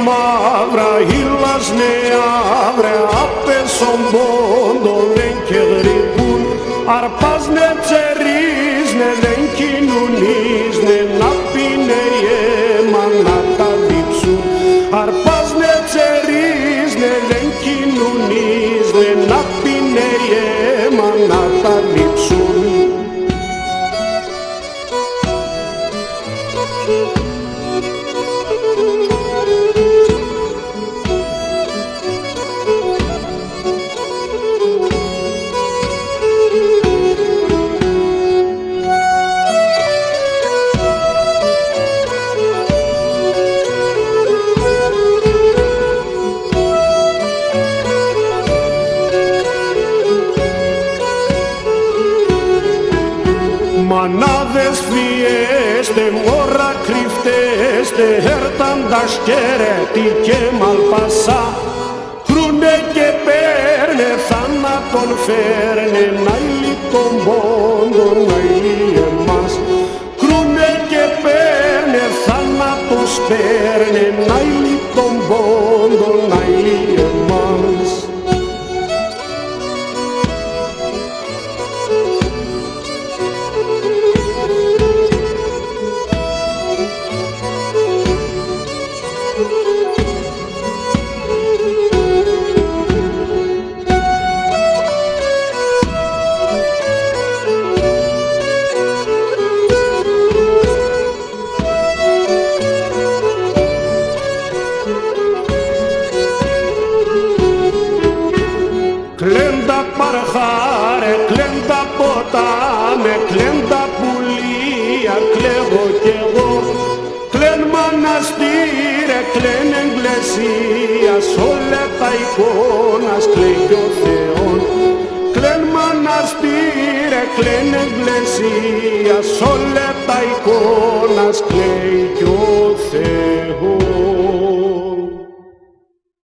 mavra, hillas neavre, apesom bondo, δεν κεγρικούν, αρπάσνε τσερίσνε, δεν κοινωνίσνε, να πίνε αίμα να τα δείψουν. Αρπάσνε τσερίσνε, δεν κοινωνίσνε, να πίνε αίμα να τα δείψουν. Manades fieste, morra κρυφτέστε, έρταν τα σκέρετη και μαλπασά. Χρούνε και παίρνε, θάνατον φέρνε, να ηλί τον πόντο, να ηλί εμάς. Χρούνε και παίρνε, θάνατος παίρνε, να ηλί τον πόντο, να ηλί εμάς. Κλέντα παρχάρε, κλέντα ποτάμε, κλέντα πουλία, κλαίγω κι εγώ. Κλέν μοναστήρε, κλέν εγκλησίας, όλα τα εικόνας κλαίει κι ο Θεός. Κλέν μοναστήρε, κλέν εγκλησίας, όλα τα εικόνας κλαίει κι ο Θεός.